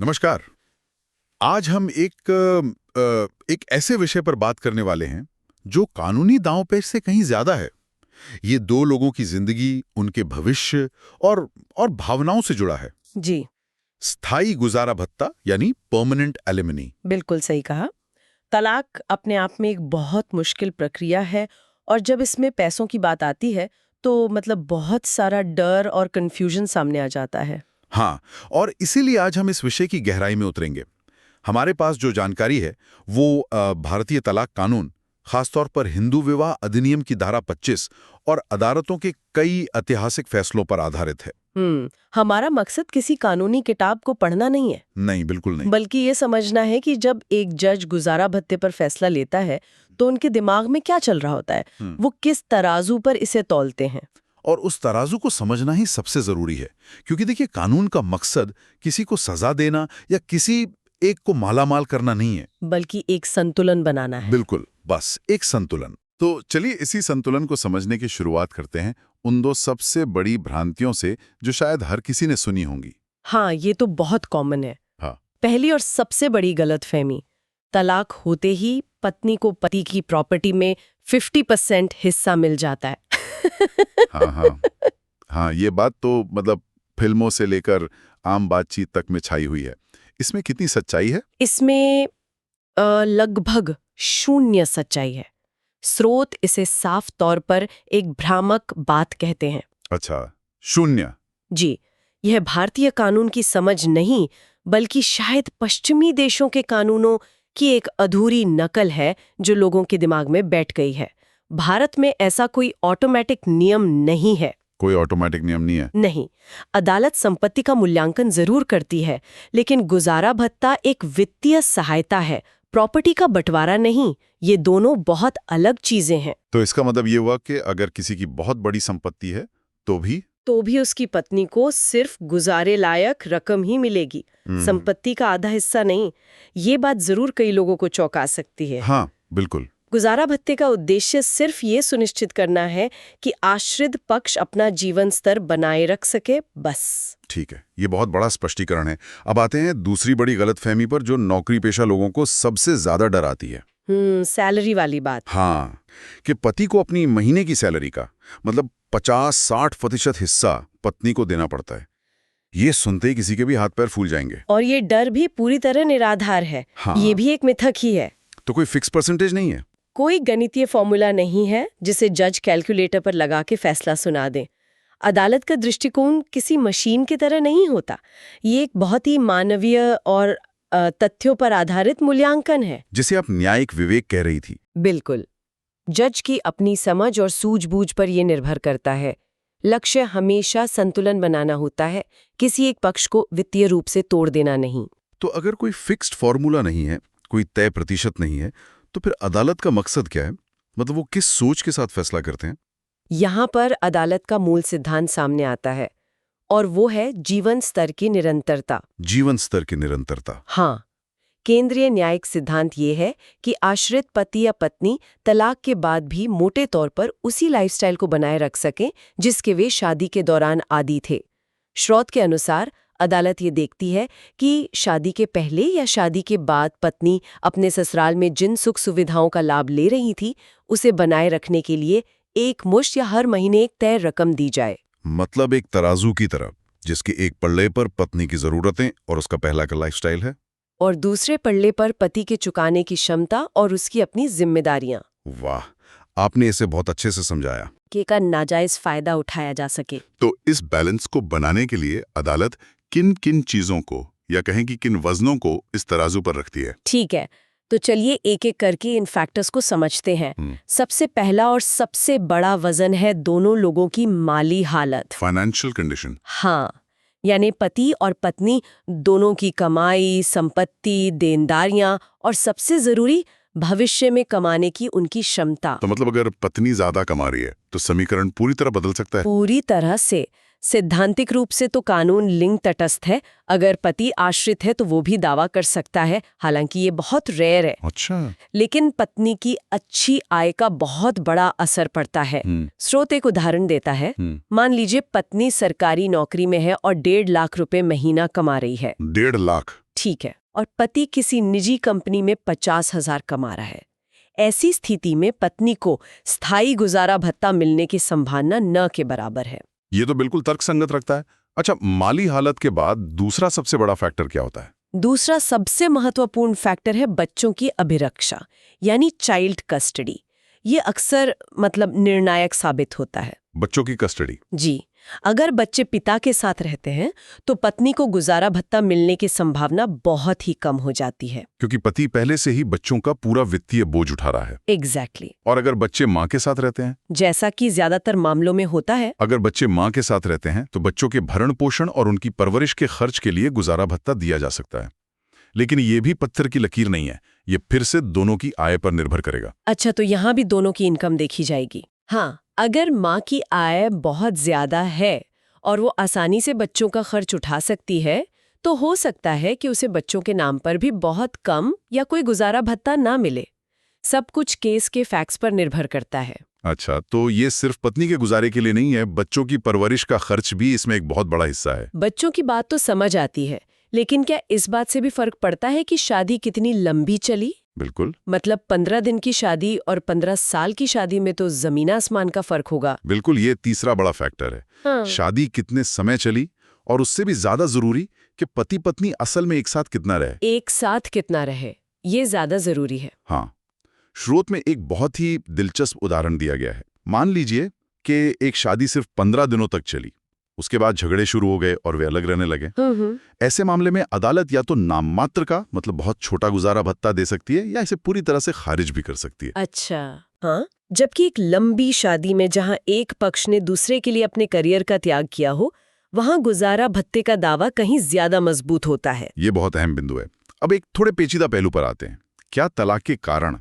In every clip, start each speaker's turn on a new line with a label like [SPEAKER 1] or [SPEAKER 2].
[SPEAKER 1] नमस्कार। आज हम एक ऐसे विषय पर बात करने वाले हैं जो कानूनी दांव-पेच से कहीं ज्यादा है। ये दो लोगों की जिंदगी, उनके भविष्य और भावनाओं से जुड़ा है।
[SPEAKER 2] जी,
[SPEAKER 1] स्थायी गुजारा भत्ता यानी परमानेंट एलिमनी।
[SPEAKER 2] बिल्कुल सही कहा। तलाक अपने आप में एक बहुत मुश्किल प्रक्रिया है और जब इसमें पैसों की बात आती है तो मतलब बहुत सारा डर और कंफ्यूजन सामने आ जाता है।
[SPEAKER 1] हाँ, और इसीलिए आज हम इस विषय की गहराई में उतरेंगे। हमारे पास जो जानकारी है वो भारतीय तलाक कानून, खासतौर पर हिंदू विवाह अधिनियम की धारा 25 और अदालतों के कई ऐतिहासिक फैसलों पर आधारित है।
[SPEAKER 2] हमारा मकसद किसी कानूनी किताब को पढ़ना नहीं है,
[SPEAKER 1] नहीं, बिल्कुल नहीं।
[SPEAKER 2] बल्कि ये समझना है कि जब एक जज गुजारा भत्ते पर फैसला लेता है तो उनके दिमाग में क्या चल रहा होता है, वो किस तराजू पर इसे तौलते हैं।
[SPEAKER 1] और उस तराजू को समझना ही सबसे जरूरी है, क्योंकि देखिए कानून का मकसद किसी को सजा देना या किसी एक को मालामाल करना नहीं है,
[SPEAKER 2] बल्कि एक संतुलन बनाना है।
[SPEAKER 1] बिल्कुल, बस एक संतुलन। तो चलिए इसी संतुलन को समझने की शुरुआत करते हैं उन दो सबसे बड़ी भ्रांतियों से जो शायद हर किसी ने सुनी होंगी।
[SPEAKER 2] हाँ, ये तो बहुत कॉमन है।
[SPEAKER 1] हाँ।
[SPEAKER 2] पहली और सबसे बड़ी गलतफहमी, तलाक होते ही पत्नी को पति की प्रॉपर्टी में 50% हिस्सा मिल जाता है।
[SPEAKER 1] हाँ हाँ हाँ, ये बात तो मतलब फिल्मों से लेकर आम बातचीत तक में छाई हुई है। इसमें कितनी सच्चाई है?
[SPEAKER 2] इसमें लगभग शून्य सच्चाई है। स्रोत इसे साफ तौर पर एक भ्रामक बात कहते हैं।
[SPEAKER 1] अच्छा, शून्य।
[SPEAKER 2] जी, यह भारतीय कानून की समझ नहीं, बल्कि शायद पश्चिमी देशों के कानूनों की एक अधूरी नकल है जो लोगों के दिमाग में बैठ गई है। भारत में ऐसा कोई ऑटोमेटिक नियम नहीं है।
[SPEAKER 1] कोई ऑटोमेटिक नियम नहीं है?
[SPEAKER 2] नहीं, अदालत संपत्ति का मूल्यांकन जरूर करती है, लेकिन गुजारा भत्ता एक वित्तीय सहायता है, प्रॉपर्टी का बंटवारा नहीं। ये दोनों बहुत अलग चीजें हैं।
[SPEAKER 1] तो इसका मतलब ये हुआ कि अगर किसी की बहुत बड़ी संपत्ति है तो भी
[SPEAKER 2] उसकी पत्नी को सिर्फ गुजारे लायक रकम ही मिलेगी, संपत्ति का आधा हिस्सा नहीं। ये बात जरूर कई लोगों को चौंका सकती है।
[SPEAKER 1] हाँ, बिल्कुल।
[SPEAKER 2] गुजारा भत्ते का उद्देश्य सिर्फ ये सुनिश्चित करना है कि आश्रित पक्ष अपना जीवन स्तर बनाए रख सके, बस।
[SPEAKER 1] ठीक है, ये बहुत बड़ा स्पष्टीकरण है। अब आते हैं दूसरी बड़ी गलतफहमी पर जो नौकरी पेशा लोगों को सबसे ज्यादा डराती है।
[SPEAKER 2] सैलरी वाली बात।
[SPEAKER 1] हाँ, कि पति को अपनी महीने की सैलरी का मतलब 50-60% हिस्सा पत्नी को देना पड़ता है। ये सुनते ही किसी के भी हाथ पैर फूल जाएंगे।
[SPEAKER 2] और ये डर भी पूरी तरह निराधार है।
[SPEAKER 1] हाँ।
[SPEAKER 2] ये भी एक मिथक ही है।
[SPEAKER 1] तो कोई फिक्स परसेंटेज नहीं है?
[SPEAKER 2] कोई गणितीय फॉर्मूला नहीं है जिसे जज कैलकुलेटर पर लगा के फैसला सुना दे। अदालत का दृष्टिकोण किसी मशीन की तरह नहीं होता। ये एक बहुत ही मानवीय और तथ्यों पर आधारित मूल्यांकन है,
[SPEAKER 1] जिसे आप न्यायिक विवेक कह रही थी।
[SPEAKER 2] बिल्कुल। जज की अपनी समझ और सूझबूझ पर यह निर्भर करता है। लक्ष्य हमेशा संतुलन बनाना होता है, किसी एक पक्ष को वित्तीय रूप से तोड़ देना नहीं।
[SPEAKER 1] तो अगर कोई फिक्स्ड फॉर्मूला नहीं है, कोई तय प्रतिशत नहीं है, तो फिर अदालत का मकसद क्या है? मतलब वो किस सोच के साथ फैसला करते हैं?
[SPEAKER 2] यहाँ पर अदालत का मूल सिद्धांत सामने आता है, और वो है जीवन स्तर की निरंतरता।
[SPEAKER 1] जीवन स्तर की निरंतरता।
[SPEAKER 2] हाँ, केंद्रीय न्यायिक सिद्धांत ये है कि आश्रित पति या पत्नी तलाक के बाद भी मोटे तौर पर उसी लाइफस्टाइल को बनाए रख सकें जिसके वे शादी के दौरान आदी थे। स्रोत के अनुसार अदालत ये देखती है कि शादी के पहले या शादी के बाद पत्नी अपने ससुराल में जिन सुख सुविधाओं का लाभ ले रही थी, उसे बनाए रखने के लिए एक मुश्त या हर महीने एक तय रकम दी जाए।
[SPEAKER 1] मतलब एक तराजू की तरह, जिसके एक पल्ले पर पत्नी की जरूरतें और उसका पहला का लाइफस्टाइल है,
[SPEAKER 2] और दूसरे पल्ले पर पति के चुकाने की क्षमता और उसकी अपनी जिम्मेदारियां।
[SPEAKER 1] वाह, आपने इसे बहुत अच्छे से समझाया
[SPEAKER 2] के का नाजायज फायदा उठाया जा सके।
[SPEAKER 1] तो इस बैलेंस को बनाने के लिए अदालत किन किन चीजों को या कहें कि किन वजनों को इस तराजू पर रखती है?
[SPEAKER 2] ठीक है, तो चलिए एक एक करके इन फैक्टर्स को समझते हैं। सबसे पहला और सबसे बड़ा वजन है दोनों लोगों की माली हालत,
[SPEAKER 1] फाइनेंशियल कंडीशन।
[SPEAKER 2] हाँ, यानी पति और पत्नी दोनों की कमाई, संपत्ति, देनदारियां और सबसे जरूरी भविष्य में कमाने की उनकी क्षमता।
[SPEAKER 1] तो मतलब अगर पत्नी ज्यादा कमा रही है तो समीकरण पूरी तरह बदल सकता है?
[SPEAKER 2] पूरी तरह से। सैद्धांतिक रूप से तो कानून लिंग तटस्थ है। अगर पति आश्रित है तो वो भी दावा कर सकता है, हालांकि ये बहुत रेयर है।
[SPEAKER 1] अच्छा।
[SPEAKER 2] लेकिन पत्नी की अच्छी आय का बहुत बड़ा असर पड़ता है। स्रोत एक उदाहरण देता है। मान लीजिए पत्नी सरकारी नौकरी में है और 1.5 लाख रुपए महीना कमा रही है।
[SPEAKER 1] 1.5 लाख?
[SPEAKER 2] ठीक है, और पति किसी निजी कंपनी में 50,000 कमा रहा है। ऐसी स्थिति में पत्नी को स्थायी गुजारा भत्ता मिलने की संभावना न के बराबर है।
[SPEAKER 1] ये तो बिल्कुल तर्कसंगत रखता है। अच्छा, माली हालत के बाद दूसरा सबसे बड़ा फैक्टर क्या होता है?
[SPEAKER 2] दूसरा सबसे महत्वपूर्ण फैक्टर है बच्चों की अभिरक्षा, यानी चाइल्ड कस्टडी। ये अक्सर निर्णायक साबित होता है।
[SPEAKER 1] बच्चों की कस्टडी?
[SPEAKER 2] जी, अगर बच्चे पिता के साथ रहते हैं तो पत्नी को गुजारा भत्ता मिलने की संभावना बहुत ही कम हो जाती है।
[SPEAKER 1] क्योंकि पति पहले से ही बच्चों का पूरा वित्तीय बोझ उठा रहा है।
[SPEAKER 2] एग्जैक्टली।
[SPEAKER 1] और अगर बच्चे माँ के साथ रहते हैं?
[SPEAKER 2] जैसा कि ज्यादातर मामलों में होता है।
[SPEAKER 1] अगर बच्चे माँ के साथ रहते हैं तो बच्चों के भरण पोषण और उनकी परवरिश के खर्च के लिए गुजारा भत्ता दिया जा सकता है। लेकिन ये भी पत्थर की लकीर नहीं है, ये फिर से दोनों की आय पर निर्भर करेगा।
[SPEAKER 2] अच्छा, तो यहाँ भी दोनों की इनकम देखी जाएगी। हाँ, अगर माँ की आय बहुत ज्यादा है और वो आसानी से बच्चों का खर्च उठा सकती है तो हो सकता है कि उसे बच्चों के नाम पर भी बहुत कम या कोई गुजारा भत्ता ना मिले। सब कुछ केस के फैक्ट्स पर निर्भर करता है।
[SPEAKER 1] अच्छा, तो ये सिर्फ पत्नी के गुजारे के लिए नहीं है, बच्चों की परवरिश का खर्च भी इसमें एक बहुत बड़ा हिस्सा है।
[SPEAKER 2] बच्चों की बात तो समझ आती है, लेकिन क्या इस बात से भी फर्क पड़ता है कि शादी कितनी लंबी चली?
[SPEAKER 1] बिल्कुल।
[SPEAKER 2] 15 दिन की शादी और 15 साल की शादी में तो जमीन आसमान का फर्क होगा।
[SPEAKER 1] बिल्कुल, ये तीसरा बड़ा फैक्टर है।
[SPEAKER 2] हाँ।
[SPEAKER 1] शादी कितने समय चली, और उससे भी ज्यादा जरूरी कि पति पत्नी असल में एक साथ कितना रहे।
[SPEAKER 2] एक साथ कितना रहे, ये ज्यादा जरूरी है।
[SPEAKER 1] हाँ, स्रोत में एक बहुत ही दिलचस्प उदाहरण दिया गया है। मान लीजिए कि एक शादी सिर्फ 15 दिनों तक चली, उसके बाद झगड़े शुरू हो गए और वे अलग रहने लगे। ऐसे मामले में अदालत या तो नाम मात्र का बहुत छोटा गुजारा भत्ता दे सकती है या इसे पूरी तरह से खारिज भी कर सकती है।
[SPEAKER 2] अच्छा, हाँ। जबकि एक लंबी शादी में जहाँ एक पक्ष ने दूसरे के लिए अपने करियर का त्याग किया हो, वहाँ गुजारा भत्ते का दावा कहीं ज्यादा मजबूत होता है।
[SPEAKER 1] ये बहुत अहम बिंदु है। अब एक थोड़े पेचीदा पहलू पर आते हैं। क्या तलाक के कारण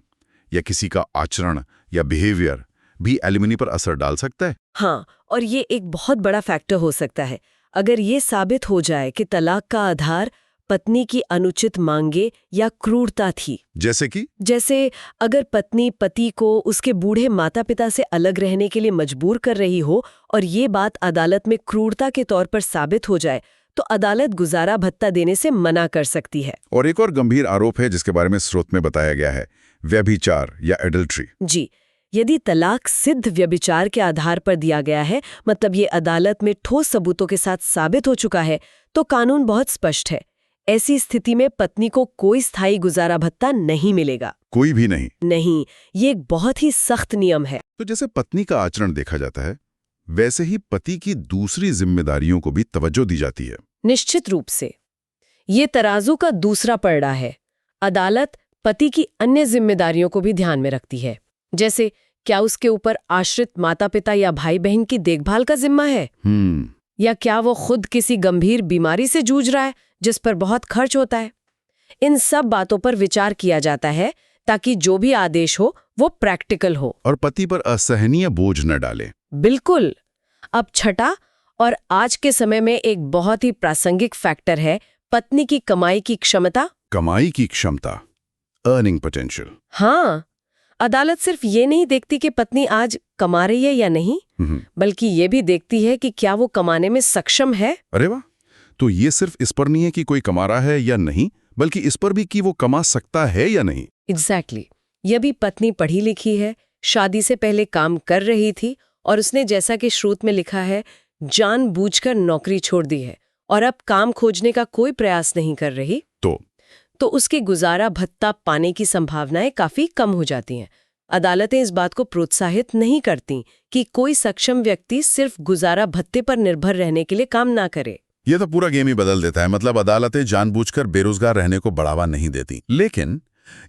[SPEAKER 1] या किसी का आचरण या बिहेवियर भी एलिमनी पर असर डाल सकता है?
[SPEAKER 2] हाँ, और ये एक बहुत बड़ा फैक्टर हो सकता है। अगर ये साबित हो जाए कि तलाक का आधार पत्नी की अनुचित मांगे या क्रूरता थी। जैसे अगर पत्नी पति को उसके बूढ़े माता पिता से अलग रहने के लिए मजबूर कर रही हो और ये बात अदालत में क्रूरता के तौर पर साबित हो जाए, तो अदालत गुजारा भत्ता देने से मना कर सकती है।
[SPEAKER 1] और एक और गंभीर आरोप है जिसके बारे में स्रोत में बताया गया है, व्यभिचार या एडल्ट्री।
[SPEAKER 2] जी, यदि तलाक सिद्ध व्यभिचार के आधार पर दिया गया है, ये अदालत में ठोस सबूतों के साथ साबित हो चुका है, तो कानून बहुत स्पष्ट है। ऐसी स्थिति में पत्नी को कोई स्थायी गुजारा भत्ता नहीं मिलेगा।
[SPEAKER 1] कोई भी नहीं?
[SPEAKER 2] नहीं, ये एक बहुत ही सख्त नियम है।
[SPEAKER 1] तो जैसे पत्नी का आचरण देखा जाता है, वैसे ही पति की दूसरी जिम्मेदारियों को भी तवज्जो दी जाती है।
[SPEAKER 2] निश्चित रूप से। ये तराजू का दूसरा पलड़ा है। अदालत पति की अन्य जिम्मेदारियों को भी ध्यान में रखती है। जैसे, क्या उसके ऊपर आश्रित माता पिता या भाई बहन की देखभाल का जिम्मा है? या क्या वो खुद किसी गंभीर बीमारी से जूझ रहा है जिस पर बहुत खर्च होता है? इन सब बातों पर विचार किया जाता है ताकि जो भी आदेश हो वो प्रैक्टिकल हो
[SPEAKER 1] और पति पर असहनीय बोझ न डाले।
[SPEAKER 2] बिल्कुल। अब छठा और आज के समय में एक बहुत ही प्रासंगिक फैक्टर है पत्नी की कमाई की क्षमता।
[SPEAKER 1] कमाई की क्षमता, अर्निंग पोटेंशियल।
[SPEAKER 2] हाँ, अदालत सिर्फ ये नहीं देखती कि पत्नी आज कमा रही है या नहीं, बल्कि ये भी देखती है कि क्या वो कमाने में सक्षम है।
[SPEAKER 1] अरे वाह! तो ये सिर्फ इस पर नहीं है कि कोई कमा रहा है या नहीं, बल्कि इस पर भी कि वो कमा सकता है या नहीं।
[SPEAKER 2] एग्जैक्टली। यदि पत्नी पढ़ी लिखी है, शादी से पहले काम कर रही थी और उसने, जैसा कि स्रोत में लिखा है, जानबूझकर नौकरी छोड़ दी है और अब काम खोजने का कोई प्रयास नहीं कर रही, तो उसके गुजारा भत्ता पाने की संभावनाएं काफी कम हो जाती हैं। अदालतें इस बात को प्रोत्साहित नहीं करती कि कोई सक्षम व्यक्ति सिर्फ गुजारा भत्ते पर निर्भर रहने के लिए काम ना करे।
[SPEAKER 1] ये तो पूरा गेम ही बदल देता है। अदालतें जानबूझकर बेरोजगार रहने को बढ़ावा नहीं देती। लेकिन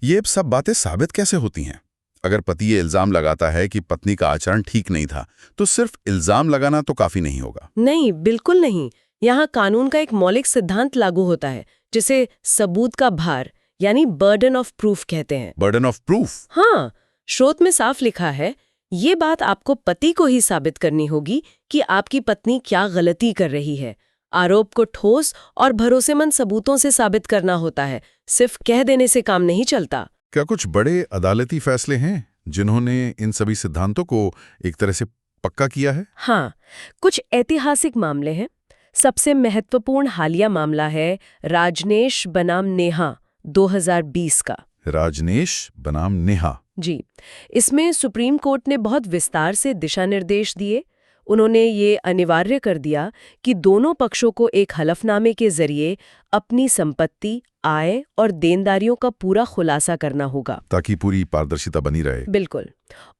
[SPEAKER 1] ये सब बातें साबित कैसे होती हैं? अगर पति ये इल्जाम लगाता है कि पत्नी का आचरण ठीक नहीं था, तो सिर्फ इल्जाम लगाना तो काफी नहीं होगा।
[SPEAKER 2] नहीं, बिल्कुल नहीं। यहाँ कानून का एक मौलिक सिद्धांत लागू होता है जिसे सबूत का भार यानी बर्डन ऑफ प्रूफ कहते हैं।
[SPEAKER 1] Burden of proof?
[SPEAKER 2] हाँ, स्रोत में साफ लिखा है, ये बात आपको पति को ही साबित करनी होगी कि आपकी पत्नी क्या गलती कर रही है। आरोप को ठोस और भरोसेमंद सबूतों से साबित करना होता है, सिर्फ कह देने से काम नहीं चलता।
[SPEAKER 1] क्या कुछ बड़े अदालती फैसले हैं जिन्होंने इन सभी सिद्धांतों को एक तरह से पक्का किया है?
[SPEAKER 2] हाँ, कुछ ऐतिहासिक मामले हैं। सबसे महत्वपूर्ण हालिया मामला है राजनेश बनाम नेहा 2020 का।
[SPEAKER 1] राजनेश बनाम नेहा।
[SPEAKER 2] जी, इसमें सुप्रीम कोर्ट ने बहुत विस्तार से दिशा निर्देश दिए। उन्होंने ये अनिवार्य कर दिया कि दोनों पक्षों को एक हलफनामे के जरिए अपनी संपत्ति, आय और देनदारियों का पूरा खुलासा करना होगा,
[SPEAKER 1] ताकि पूरी पारदर्शिता बनी रहे।
[SPEAKER 2] बिल्कुल।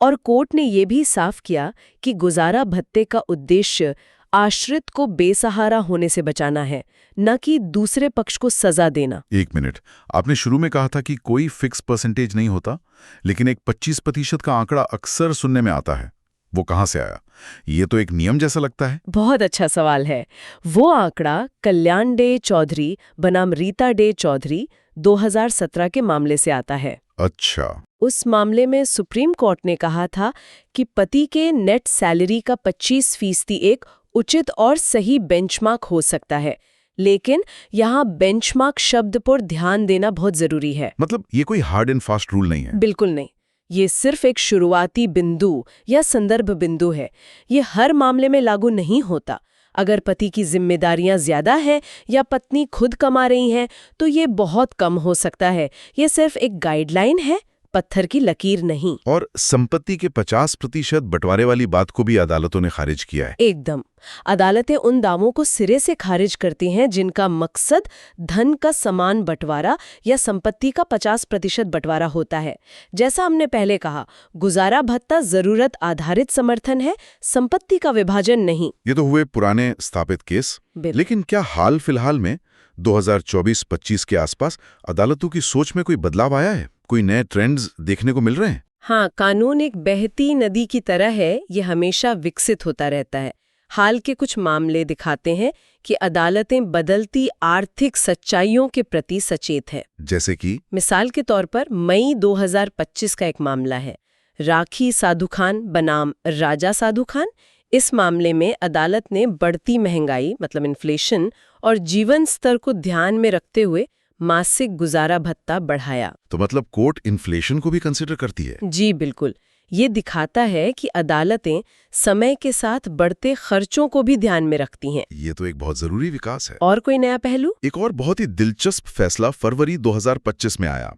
[SPEAKER 2] और कोर्ट ने ये भी साफ किया कि गुजारा भत्ते का उद्देश्य आश्रित को बेसहारा होने से बचाना है, न कि दूसरे पक्ष को सजा देना।
[SPEAKER 1] एक मिनट, आपने शुरू में कहा था कि कोई फिक्स परसेंटेज नहीं होता, लेकिन एक 25% का आंकड़ा अक्सर सुनने में आता है। वो कहाँ से आया? ये तो एक नियम जैसा लगता है।
[SPEAKER 2] बहुत अच्छा सवाल है। वो आंकड़ा कल्याण डे चौधरी बनाम रीता डे चौधरी 2017 के मामले से आता है।
[SPEAKER 1] अच्छा।
[SPEAKER 2] उस मामले में सुप्रीम कोर्ट ने कहा था कि पति के नेट सैलरी का 25% एक उचित और सही बेंचमार्क हो सकता है, लेकिन यहाँ बेंचमार्क शब्द पर ध्यान देना बहुत जरूरी है।
[SPEAKER 1] मतलब ये कोई हार्ड एंड फास्ट रूल नहीं है?
[SPEAKER 2] बिल्कुल नहीं। ये सिर्फ एक शुरुआती बिंदु या संदर्भ बिंदु है। ये हर मामले में लागू नहीं होता। अगर पति की जिम्मेदारियां ज्यादा हैं या पत्नी खुद कमा रही हैं, तो ये बहुत कम हो सकता है। ये सिर्फ एक गाइडलाइन है, पत्थर की लकीर नहीं।
[SPEAKER 1] और संपत्ति के 50% बंटवारे वाली बात को भी अदालतों ने खारिज किया है।
[SPEAKER 2] एकदम। अदालतें उन दावों को सिरे से खारिज करती हैं जिनका मकसद धन का समान बंटवारा या संपत्ति का 50% बंटवारा होता है। जैसा हमने पहले कहा, गुजारा भत्ता जरूरत आधारित समर्थन है, संपत्ति का विभाजन नहीं।
[SPEAKER 1] ये तो हुए पुराने स्थापित केस, लेकिन क्या हाल फिलहाल में 2024-25 के आसपास अदालतों की सोच में कोई बदलाव आया है? कोई नए ट्रेंड्स देखने को मिल रहे हैं?
[SPEAKER 2] हाँ, कानून एक बहती नदी की तरह है, ये हमेशा विकसित होता रहता है। हाल के कुछ मामले दिखाते हैं कि अदालतें बदलती आर्थिक सच्चाइयों के प्रति सचेत हैं।
[SPEAKER 1] जैसे कि
[SPEAKER 2] मिसाल के तौर पर मई 2025 का एक मामला है, राखी साधु खान बनाम राजा साधु खान। इस मामले में अदालत ने बढ़ती महंगाई मतलब इन्फ्लेशन और जीवन स्तर को ध्यान में रखते हुए मासिक गुजारा भत्ता बढ़ाया।
[SPEAKER 1] तो मतलब कोर्ट इन्फ्लेशन को भी कंसिडर करती है?
[SPEAKER 2] जी बिल्कुल। ये दिखाता है कि अदालतें समय के साथ बढ़ते खर्चों को भी ध्यान में रखती हैं।
[SPEAKER 1] ये तो एक बहुत जरूरी विकास है।
[SPEAKER 2] और कोई नया पहलू?
[SPEAKER 1] एक और बहुत ही दिलचस्प फैसला फरवरी 2025 में आया।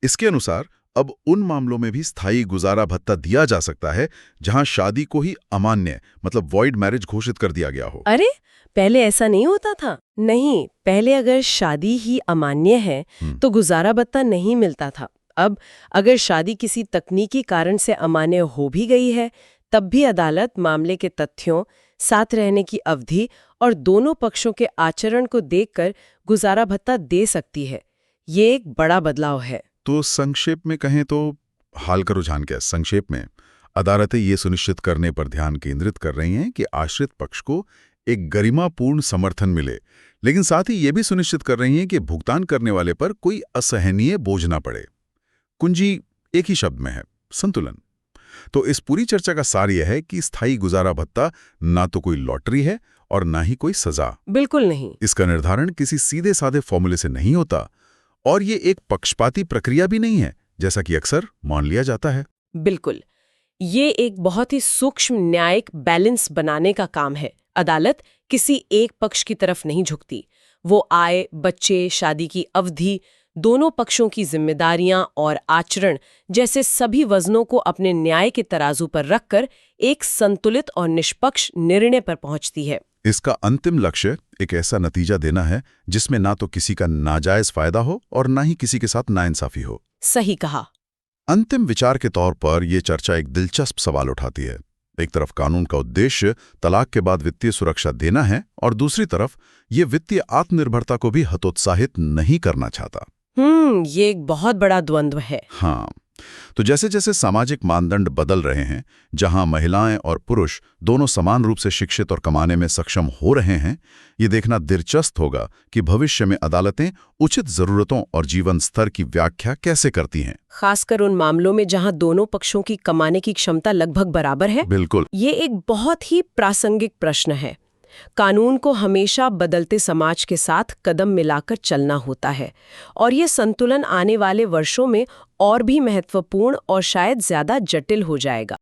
[SPEAKER 1] इसके अनुसार अब उन मामलों में भी स्थायी गुजारा भत्ता दिया जा सकता है जहां शादी को ही अमान्य मतलब वॉइड मैरिज घोषित कर दिया गया हो।
[SPEAKER 2] अरे, पहले ऐसा नहीं होता था? नहीं, पहले अगर शादी ही अमान्य है तो गुजारा भत्ता नहीं मिलता था। अब अगर शादी किसी तकनीकी कारण से अमान्य हो भी गई है, तब भी अदालत मामले के तथ्यों, साथ रहने की अवधि और दोनों पक्षों के आचरण को देखकर गुजारा भत्ता दे सकती है। ये एक बड़ा बदलाव है।
[SPEAKER 1] तो संक्षेप में कहें तो हाल का रुझान क्या है? संक्षेप में अदालतें ये सुनिश्चित करने पर ध्यान केंद्रित कर रही हैं कि आश्रित पक्ष को एक गरिमापूर्ण समर्थन मिले, लेकिन साथ ही ये भी सुनिश्चित कर रही हैं कि भुगतान करने वाले पर कोई असहनीय बोझ ना पड़े। कुंजी एक ही शब्द में है, संतुलन। तो इस पूरी चर्चा का सार यह है कि स्थायी गुजारा भत्ता ना तो कोई लॉटरी है और ना ही कोई सजा।
[SPEAKER 2] बिल्कुल नहीं।
[SPEAKER 1] इसका निर्धारण किसी सीधे साधे फॉर्मूले से नहीं होता और ये एक पक्षपाती प्रक्रिया भी नहीं है, जैसा कि अक्सर मान लिया जाता है।
[SPEAKER 2] बिल्कुल। ये एक बहुत ही सूक्ष्म न्यायिक बैलेंस बनाने का काम है। अदालत किसी एक पक्ष की तरफ नहीं झुकती। वो आय, बच्चे, शादी की अवधि, दोनों पक्षों की जिम्मेदारियां और आचरण जैसे सभी वजनों को अपने न्याय के तराजू पर रखकर एक संतुलित और निष्पक्ष निर्णय पर पहुंचती है।
[SPEAKER 1] इसका अंतिम लक्ष्य एक ऐसा नतीजा देना है जिसमें ना तो किसी का नाजायज फायदा हो और ना ही किसी के साथ नाइंसाफी हो।
[SPEAKER 2] सही कहा।
[SPEAKER 1] अंतिम विचार के तौर पर यह चर्चा एक दिलचस्प सवाल उठाती है। एक तरफ कानून का उद्देश्य तलाक के बाद वित्तीय सुरक्षा देना है और दूसरी तरफ ये वित्तीय आत्मनिर्भरता को भी हतोत्साहित नहीं करना चाहता।
[SPEAKER 2] ये एक बहुत बड़ा द्वंद्व है।
[SPEAKER 1] हाँ, तो जैसे जैसे सामाजिक मानदंड बदल रहे हैं, जहां महिलाएं और पुरुष दोनों समान रूप से शिक्षित और कमाने में सक्षम हो रहे हैं, ये देखना दिलचस्प होगा कि भविष्य में अदालतें उचित जरूरतों और जीवन स्तर की व्याख्या कैसे करती हैं।
[SPEAKER 2] खासकर उन मामलों में जहां दोनों पक्षों की कमाने की क्षमता लगभग बराबर है।
[SPEAKER 1] बिल्कुल।
[SPEAKER 2] ये एक बहुत ही प्रासंगिक प्रश्न है। कानून को हमेशा बदलते समाज के साथ कदम मिलाकर चलना होता है और ये संतुलन आने वाले वर्षों में और भी महत्वपूर्ण और शायद ज्यादा जटिल हो जाएगा।